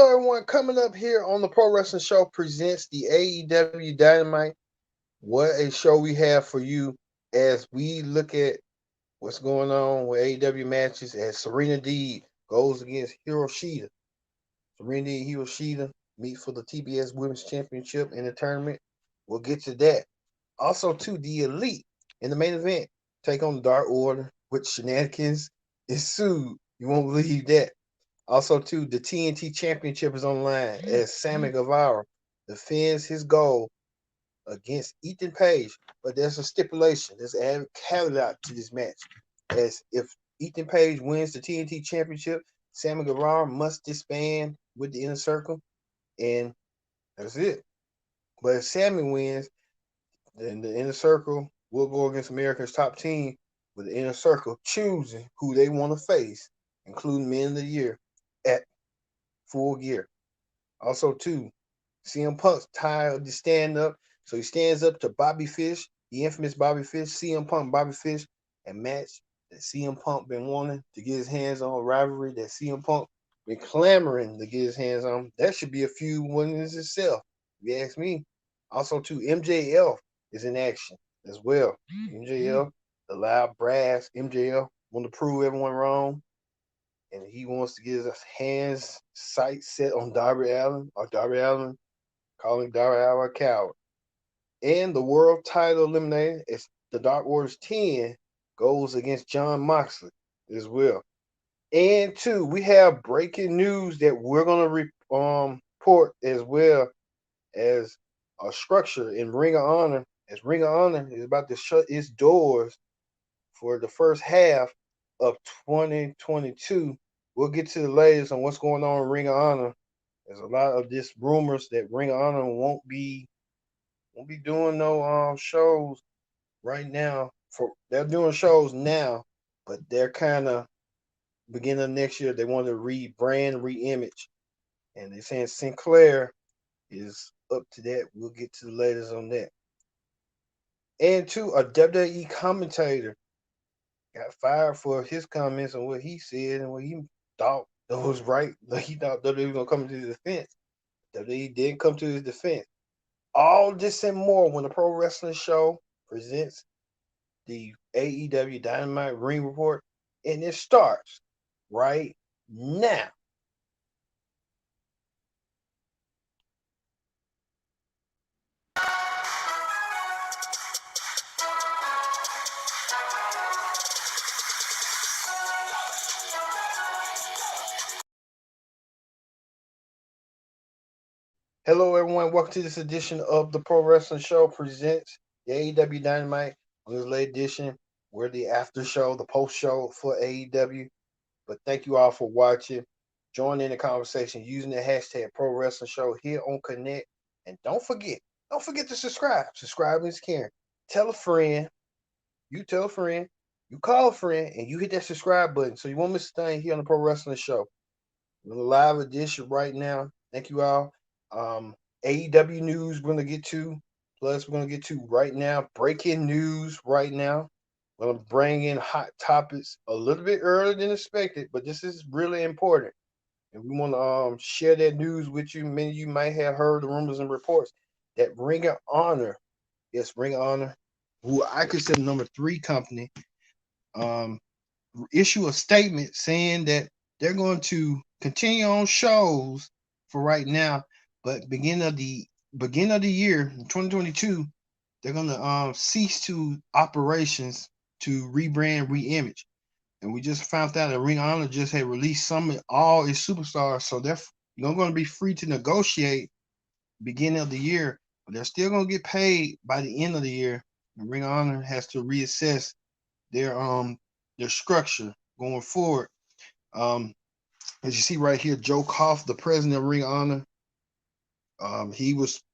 Hello, everyone. Coming up here on the Pro Wrestling Show presents the AEW Dynamite. What a show we have for you as we look at what's going on with AEW matches as Serena Deeb goes against Hiroshima. Serena and Hiroshima meet for the TBS Women's Championship in the tournament. We'll get to that. Also, to the Elite in the main event take on the Dark Order with shenanigans ensued. You won't believe that. Also, too, the TNT Championship is on the line as Sammy Guevara defends his goal against Ethan Page. But there's a stipulation, there's a caveat to this match. As if Ethan Page wins the TNT Championship, Sammy Guevara must disband with the Inner Circle, and that's it. But if Sammy wins, then the Inner Circle will go against America's top team, with the Inner Circle choosing who they want to face, including Men of the Year at Full Gear. Also, too, CM Punk's tired of the stand up, so he stands up to Bobby Fish, the infamous Bobby Fish, CM Punk, Bobby Fish, a match that CM Punk been wanting to get his hands on, rivalry that CM Punk been clamoring to get his hands on. That should be a feud within itself, if you ask me. Also, too, MJF is in action as well. MJF, the loud brass, MJF want to prove everyone wrong, and he wants to get his hands sight set on Darby Allin, or Darby Allin calling Darby Allin a coward. And the world title eliminated is the Dark Order's 10 goes against John Moxley as well. And two, we have breaking news that we're gonna report as well as a structure in Ring of Honor, as Ring of Honor is about to shut its doors for the first half of 2022. We'll get to the latest on what's going on in Ring of Honor. There's a lot of this rumors that Ring of Honor won't be doing no shows right now. They're doing shows now, but they're kind of beginning of next year. They want to rebrand, reimage, and they're saying Sinclair is up to that. We'll get to the latest on that. And two, a WWE commentator got fired for his comments on what he said and what he thought that was right. Like he thought WWE was gonna come to his defense. WWE didn't come to his defense. All this and more when the Pro Wrestling Show presents the AEW Dynamite Ring Report, and it starts right now. Hello, everyone. Welcome to this edition of the Pro Wrestling Show presents the AEW Dynamite. On this late edition, we're the after show, the post show for AEW. But thank you all for watching. Join in the conversation using the hashtag Pro Wrestling Show here on Connect. And don't forget to subscribe. Subscribing is caring. Tell a friend. You tell a friend. You call a friend, and you hit that subscribe button so you won't miss a thing here on the Pro Wrestling Show. We're in a live edition right now. Thank you all. AEW news we're gonna get to. Plus, we're gonna get to right now. Breaking news right now. We're gonna bring in hot topics a little bit earlier than expected, but this is really important. And we want to share that news with you. Many of you might have heard the rumors and reports that Ring of Honor, yes, Ring of Honor, who I consider number 3 company, issue a statement saying that they're going to continue on shows for right now, but beginning of the year 2022, they're going to cease to operations to rebrand, reimage. And we just found out that Ring of Honor just had released all its superstars, so they're going to be free to negotiate beginning of the year, but they're still going to get paid by the end of the year. And Ring of Honor has to reassess their structure going forward. As you see right here, Joe Koff, the president of Ring of Honor,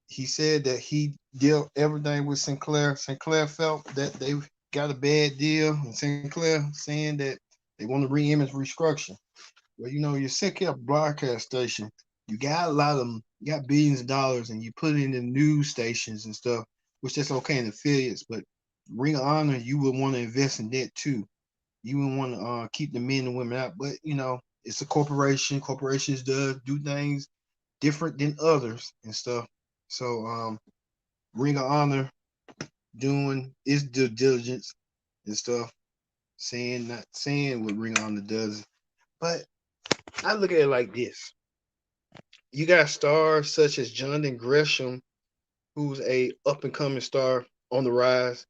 he said that he did everything with Sinclair. Sinclair felt that they got a bad deal, and Sinclair saying that they want to reimage, restructure. Well, your Sinclair broadcast station, you got a lot of them, you got billions of dollars, and you put it in the news stations and stuff, which that's okay in affiliates, but Ring of Honor, you would want to invest in that too. You would want to keep the men and women out, but it's a corporation. Corporations do things different than others and stuff. So Ring of Honor doing its due diligence and stuff, saying not saying what Ring of Honor does. But I look at it like this. You got stars such as Jonathan Gresham, who's a up and coming star on the rise.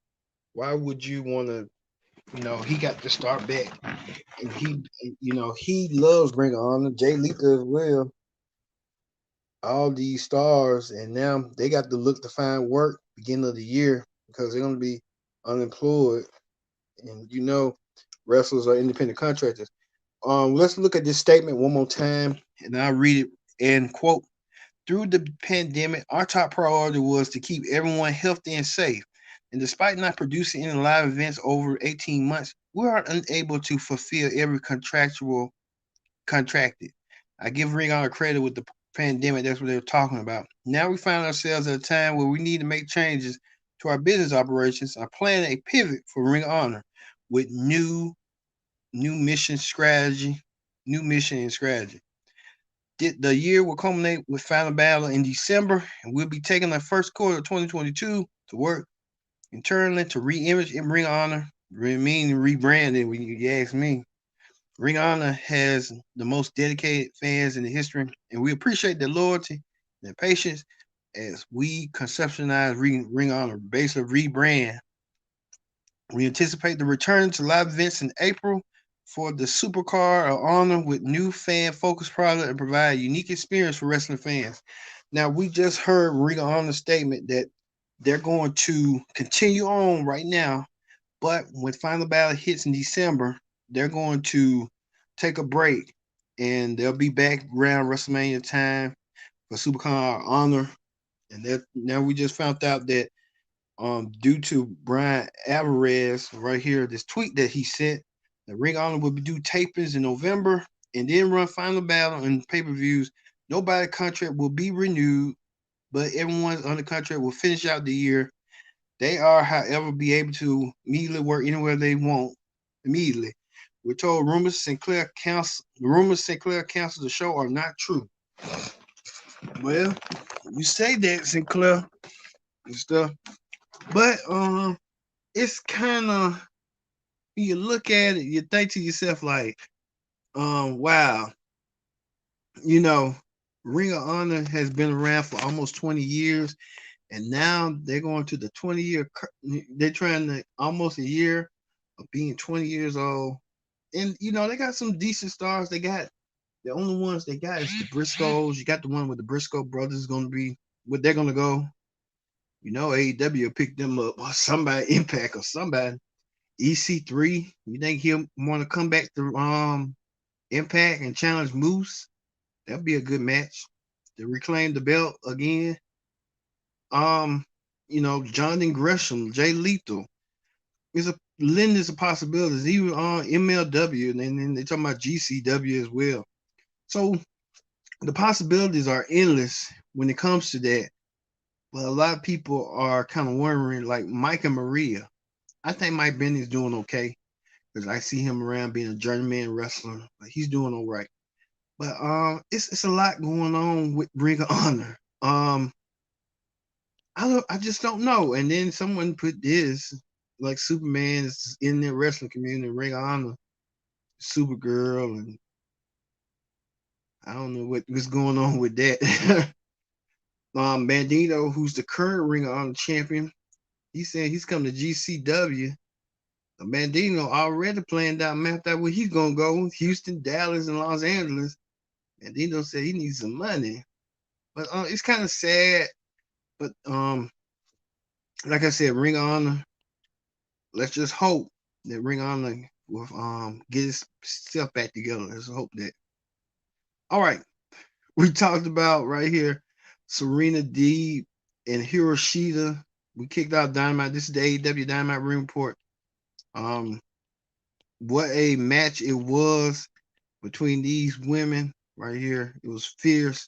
Why would you want to, he got to start back, and he loves Ring of Honor. Jay Lethal as well. All these stars, and now they got to look to find work beginning of the year because they're gonna be unemployed, and wrestlers are independent contractors. Let's look at this statement one more time, and I'll read it and quote. Through the pandemic, our top priority was to keep everyone healthy and safe. And despite not producing any live events over 18 months, we are unable to fulfill every contracted. I give Ring Honor credit with the pandemic. That's what they were talking about. Now we find ourselves at a time where we need to make changes to our business operations. I plan a pivot for Ring Honor with new mission strategy, new mission and strategy. The year will culminate with Final Battle in December, and we'll be taking the first quarter of 2022 to work internally to re-image and Ring Honor, meaning rebranding. When you ask me, Ring Honor has the most dedicated fans in the history, and we appreciate their loyalty and their patience as we conceptualize Ring Honor, basically rebrand. We anticipate the return to live events in April for the Supercard of Honor with new fan-focused product and provide a unique experience for wrestling fans. Now, we just heard Ring of Honor's statement that they're going to continue on right now, but when Final Battle hits in December, they're going to take a break, and they'll be back around WrestleMania time for Supercard of Honor. And now we just found out that due to Brian Alvarez right here, this tweet that he sent, the Ring of Honor will do tapings in November and then run Final Battle and pay-per-views. Nobody contract will be renewed, but everyone's under contract will finish out the year. They are, however, be able to immediately work anywhere they want immediately. We're told rumors Sinclair cancel the show are not true. Well, you say that, Sinclair and stuff, but it's kind of, when you look at it, you think to yourself like, wow, Ring of Honor has been around for almost 20 years, and now they're going to the 20-year. They're trying to almost a year of being 20 years old, and they got some decent stars. They got the only ones they got is the Briscoes. You got the one with the Briscoe brothers is going to be where they're going to go. AEW picked them up, or somebody, Impact or somebody. EC3, you think he'll want to come back to Impact and challenge Moose? That'd be a good match to reclaim the belt again. Jonathan Gresham, Jay Lethal is a lending of possibilities, even on MLW, and then they're talking about GCW as well. So the possibilities are endless when it comes to that. But a lot of people are kind of wondering, like Mike and Maria. I think Mike Bennett's doing okay because I see him around being a journeyman wrestler, but he's doing all right. But it's a lot going on with Ring of Honor. I just don't know. And then someone put this, like Superman is in the wrestling community, Ring of Honor, Supergirl, and I don't know what's going on with that. Bandito, who's the current Ring of Honor champion, he said he's coming to GCW. Bandito already planned out, mapped out where he's gonna go: Houston, Dallas, and Los Angeles. Bandito said he needs some money, but it's kind of sad. But like I said, Ring of Honor. Let's just hope that Ring of Honor will get itself back together. Let's hope that. All right, we talked about right here Serena D and Hiroshima. We kicked out Dynamite. This is the AEW Dynamite Ring Report. What a match it was between these women right here. It was fierce.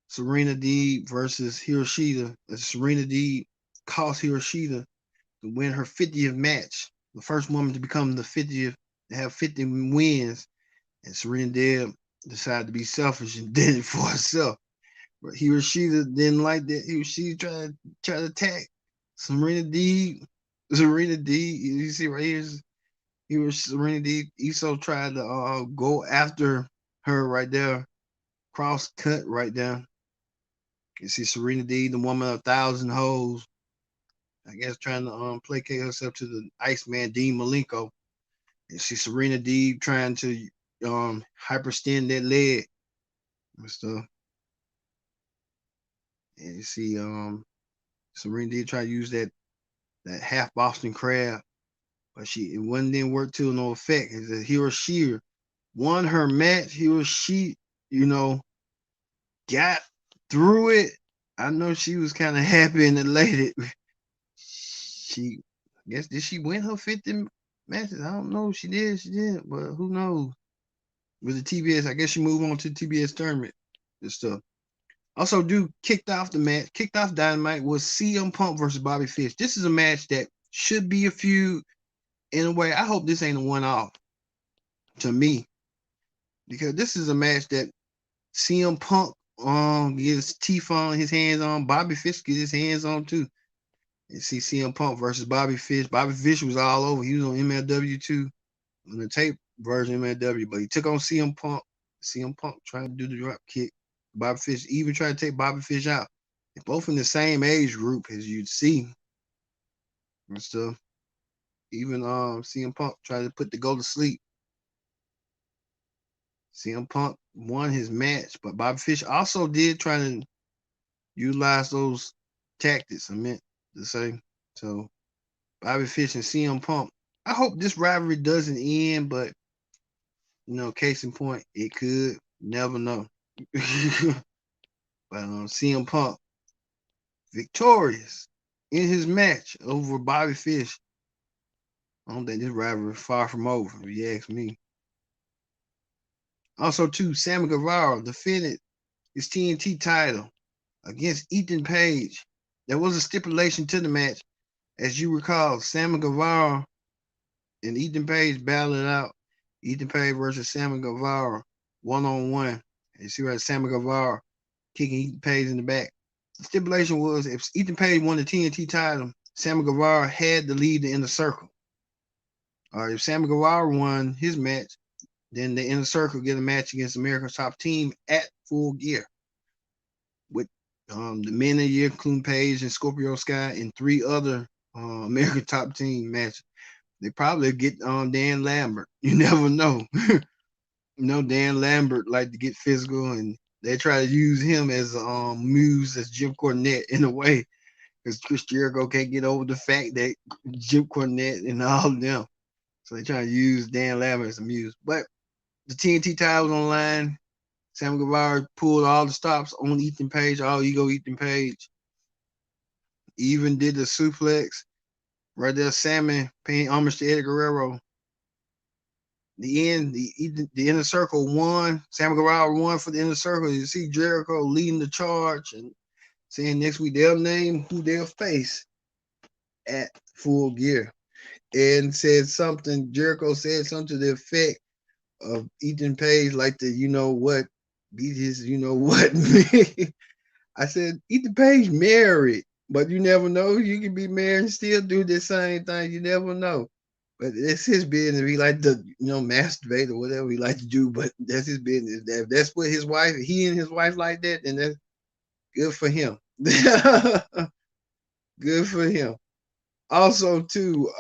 Serena D versus Hiroshima. Serena D cost Hiroshima to win her 50th match. The first woman to become the 50th, to have 50 wins. And Serena decided to be selfish and did it for herself. But Hiroshima didn't like that. Hiroshima tried to attack Serenity. You see right here, Serenity. Iso tried to go after her right there, cross cut right there. You see Serenity, the woman of 1,000 hoes, I guess trying to placate herself to the Iceman Dean Malenko. And see Serena Deeb trying to hyperextend that leg and stuff. And you see Serena Deeb try to use that half Boston crab, but it didn't work to no effect. It's a Hiroshima won her match. Hiroshima, got through it. I know she was kind of happy and elated. I guess, did she win her 50 matches? I don't know. She did, but who knows? With the TBS, I guess she moved on to the TBS tournament and stuff. Also, kicked off Dynamite was CM Punk versus Bobby Fish. This is a match that should be a feud. In a way, I hope this ain't a one-off to me, because this is a match that CM Punk gets teeth on, his hands on. Bobby Fish gets his hands on too. You see CM Punk versus Bobby Fish. Bobby Fish was all over. He was on MLW too, on the tape version of MLW, but he took on CM Punk. CM Punk trying to do the drop kick. Bobby Fish even tried to take Bobby Fish out. They're both in the same age group, as you'd see and stuff. Even CM Punk tried to put the go to sleep. CM Punk won his match, but Bobby Fish also did try to utilize those tactics. I meant to say. So Bobby Fish and CM Punk. I hope this rivalry doesn't end, but case in point, it could. Never know. But CM Punk victorious in his match over Bobby Fish. I don't think this rivalry is far from over, if you ask me. Also, too, Sammy Guevara defended his TNT title against Ethan Page. There was a stipulation to the match. As you recall, Sammy Guevara and Ethan Page battled it out. Ethan Page versus Sammy Guevara, one-on-one. You see right, Sammy Guevara kicking Ethan Page in the back. The stipulation was if Ethan Page won the TNT title, Sammy Guevara had to lead the Inner Circle. If Sammy Guevara won his match, then the Inner Circle get a match against America's Top Team at Full Gear with the men of the year, including Page and Scorpio Sky, and 3 other American Top Team matches. They probably get Dan Lambert. You never know. Dan Lambert like to get physical, and they try to use him as muse as Jim Cornette in a way, because Chris Jericho can't get over the fact that Jim Cornette and all of them. So they try to use Dan Lambert as a muse. But the TNT title was on the line. Sammy Guevara pulled all the stops on Ethan Page, all ego Ethan Page. Even did the suplex. Right there, Sammy paying homage to Eddie Guerrero. The Inner Circle won. Sammy Guevara won for the Inner Circle. You see Jericho leading the charge and saying next week they'll name who they'll face at Full Gear. And Jericho said something to the effect of Ethan Page like the beat his I said, Ethan Page married, but you never know. You can be married and still do the same thing. You never know. But it's his business. He like to, masturbate or whatever he like to do, but that's his business. If that's what he and his wife like that, then that's good for him. Good for him. Also, too,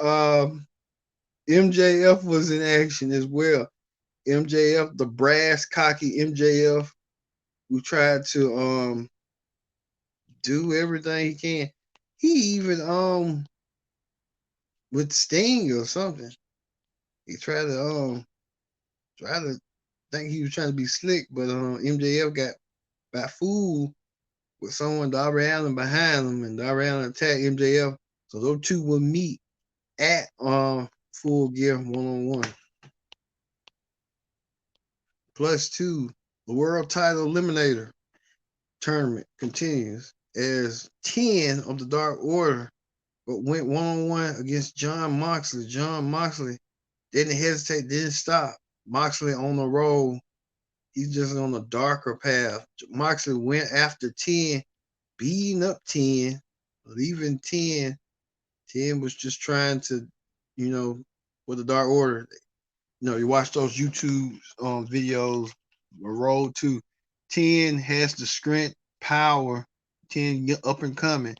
MJF was in action as well. MJF, the brass, cocky MJF, who tried to do everything he can. He even with Sting or something. He tried to think he was trying to be slick, but MJF got fooled with someone Darby Allin behind him, and Darby Allin attacked MJF. So those two will meet at Full Gear 1-on-1. Plus 2, the World Title Eliminator tournament continues as 10 of the Dark Order but went 1-on-1 against John Moxley. John Moxley didn't hesitate, didn't stop. Moxley on the roll. He's just on a darker path. Moxley went after 10, beating up 10, leaving 10. 10 was just trying to, with the Dark Order. You watch those YouTube videos, Road to 10 has the strength, power, 10 up and coming,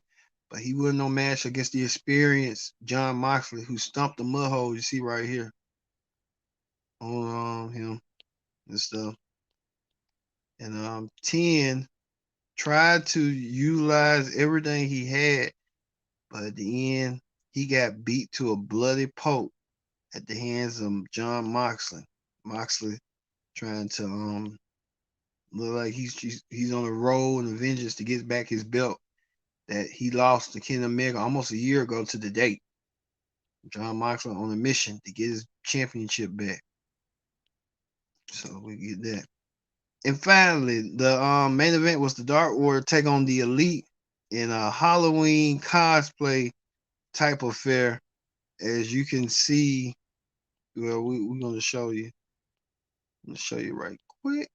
but he wasn't no match against the experienced John Moxley, who stomped the mud hole you see right here on him and stuff. And 10 tried to utilize everything he had, but at the end, he got beat to a bloody pulp at the hands of John Moxley. Moxley trying to look like he's on a roll and a vengeance to get back his belt that he lost to Kenny Omega almost a year ago to the date. John Moxley on a mission to get his championship back. So we get that. And finally, the main event was the Dark Order take on the Elite in a Halloween cosplay type affair. As you can see, well, we're going to show you. I'm going to show you right quick.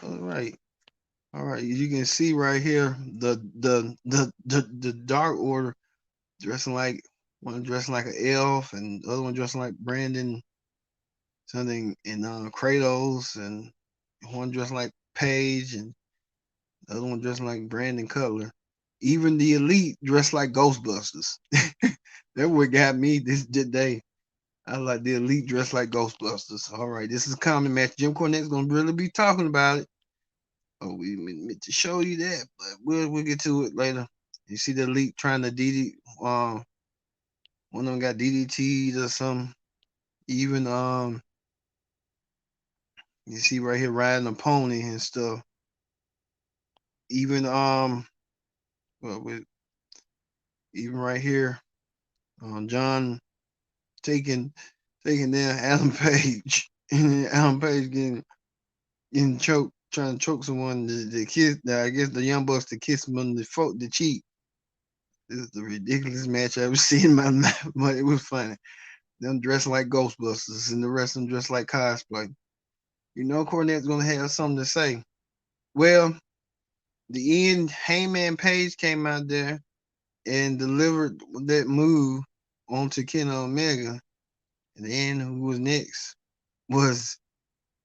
All right. As you can see right here, the Dark Order dressing like one dressing like an elf, and the other one dressing like Brandon something in Kratos, and one dressing like Paige, and the other one dressing like Brandon Cutler. Even the Elite dressed like Ghostbusters. That what got me this day. I like the Elite dressed like Ghostbusters. All right, this is a common match. Jim Cornette's gonna really be talking about it. Oh, we meant to show you that, but we'll get to it later. You see the Elite trying to DD. One of them got DDT'd or something. Even you see right here riding a pony and stuff. Even even right here, John taking down Adam Page, and Adam Page getting choked, trying to choke someone. The kiss, I guess the Young Bucks to kiss him on the cheek. This is the ridiculous match I've ever seen in my life, but it was funny. Them dressed like Ghostbusters, and the rest of them dressed like cosplay. Cornette's gonna have something to say. Well, the end, Heyman Page came out there and delivered that move onto Kenny Omega. And then who was next was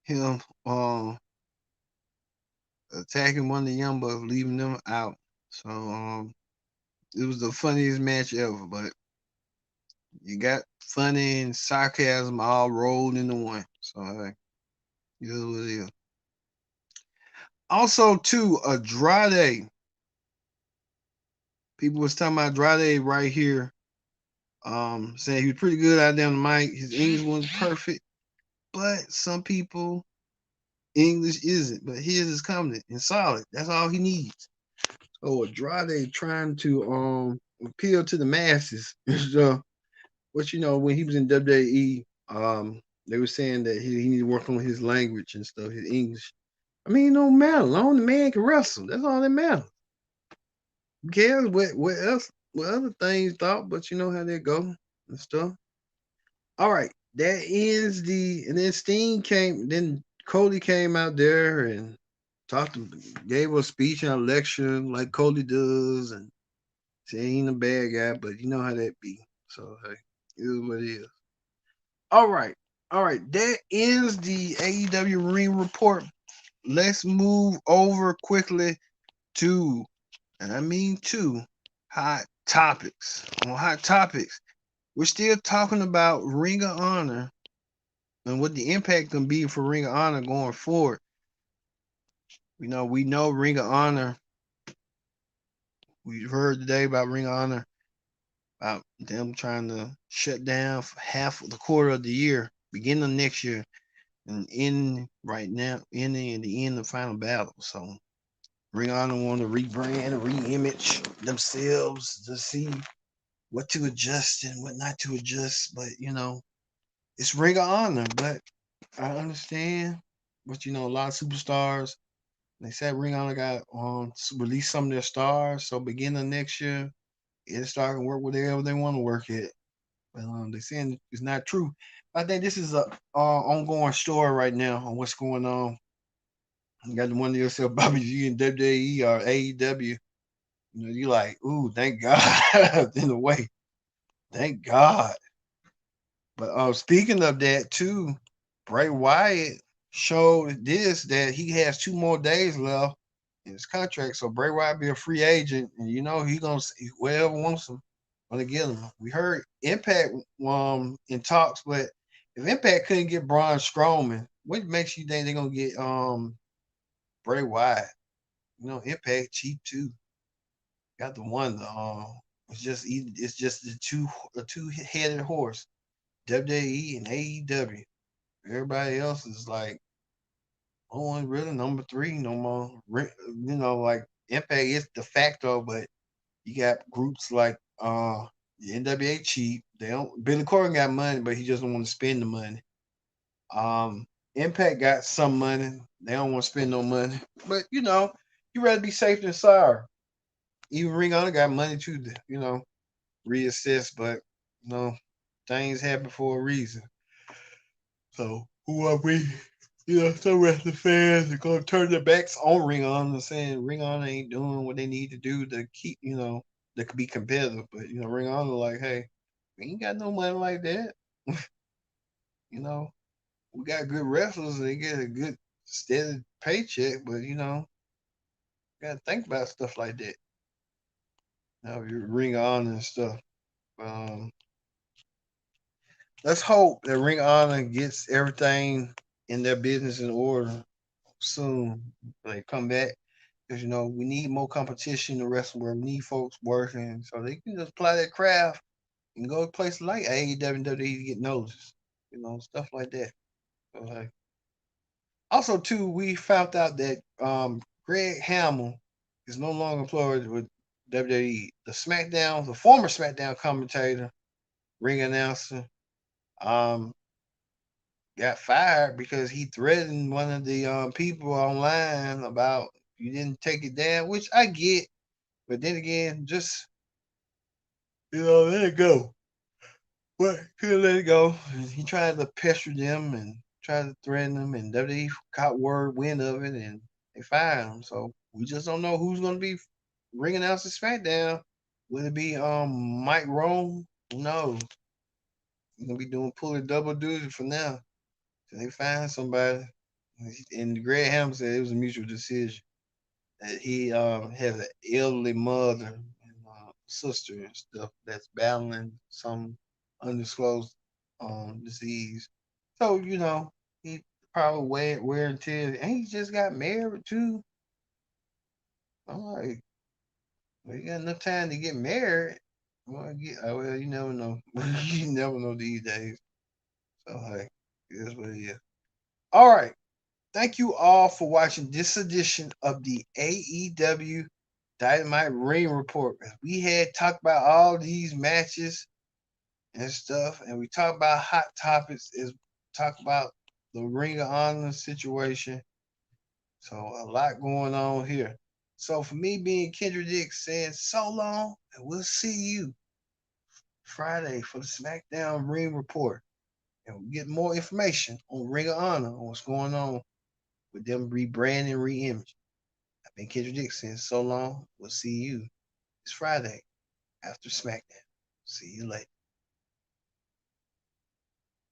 him attacking one of the Young Bucks, leaving them out. So it was the funniest match ever, but you got funny and sarcasm all rolled into one. So it is what it is. Also, too, Andrade. People was talking about Andrade right here. Saying he was pretty good out there on the mic. His English wasn't perfect, but some people English isn't. But his is competent and solid. That's all he needs. So Andrade trying to appeal to the masses. So, but when he was in WWE, they were saying that he needed to work on his language and stuff, his English. I mean, it don't matter. As long as the man can wrestle, that's all that matters. Who cares what else, what other things thought, but you know how they go and stuff. All right, that ends and then Sting then Cody came out there and gave a speech and a lecture like Cody does, and said he ain't a bad guy, but you know how that be. So hey, it is what it is. All right, that ends the AEW Ring Report. Let's move over quickly to, and I mean two, hot topics. On hot topics, we're still talking about Ring of Honor and what the impact can be for Ring of Honor going forward. We know Ring of Honor. We've heard today about Ring of Honor, about them trying to shut down for half of the quarter of the year, beginning of next year, and ending the end of Final Battle. So Ring of Honor want to rebrand and re-image themselves to see what to adjust and what not to adjust. But it's Ring of Honor. But I understand. But a lot of superstars. They said Ring of Honor got release some of their stars. So beginning of next year, it'll start and work whatever they want to work at. But they're saying it's not true. I think this is a ongoing story right now on what's going on You got to wonder yourself, Bobby G in WWE or AEW. You know, you like, ooh, thank God. In a way, thank God. But speaking of that too, Bray Wyatt showed this that he has 2 more days left in his contract. So Bray Wyatt be a free agent, and you know he gonna whoever wants him gonna get him. We heard Impact in talks, but if Impact couldn't get Braun Strowman, what makes you think they're gonna get Bray Wyatt? You know, Impact cheap too. Got the one. It's just the two-headed horse. WWE and AEW. Everybody else is like, oh, really number three no more. You know, like Impact is de facto, but you got groups like the NWA cheap. They don't. Billy Corgan got money, but he just don't want to spend the money. Um, Impact got some money. They don't want to spend no money, but you know, you rather be safe than sorry. Even Ring Honor got money too. You know, reassess, but you know, things happen for a reason. So who are we? You know, some wrestling fans are gonna turn their backs on Ring Honor, saying Ring Honor ain't doing what they need to do to keep, you know, to be competitive. But you know, Ring Honor like, hey, we ain't got no money like that. You know, we got good wrestlers and they get a good steady paycheck, but you know, you gotta think about stuff like that. Now your Ring Honor and stuff. Um, let's hope that Ring Honor gets everything in their business in order soon. They come back because you know we need more competition in the wrestling world. We need folks working so they can just apply their craft and go to places like AEW and WWE to get noticed. You know, stuff like that. So, like, also, too, we found out that Greg Hamill is no longer employed with WWE. The former SmackDown commentator, ring announcer, um, got fired because he threatened one of the people online about you didn't take it down, which I get, but then again, just let it go. But could let it go. He tried to pester them and tried to threaten them, and WWE caught wind of it, and they fired him. So we just don't know who's going to be ring announcer SmackDown. Will it be Mike Rome? Who knows? He's gonna be doing pulling double duty for now. So they find somebody. And Greg Ham said it was a mutual decision. That he has an elderly mother and sister and stuff that's battling some undisclosed disease. So you know he probably wear and tear, and he just got married too. I'm like, well, you got enough time to get married. Well, you never know. You never know these days. So like, it is what it is. All right. Thank you all for watching this edition of the AEW Dynamite Ring Report. We had talked about all these matches and stuff, and we talked about hot topics. Is talk about the Ring of Honor situation. So a lot going on here. So for me being Kendra Dix saying so long, and we'll see you Friday for the SmackDown Ring Report. And we'll get more information on Ring of Honor on what's going on with them rebranding, reimaging. I've been Kendra Dixon so long. We'll see you this Friday after SmackDown. See you later.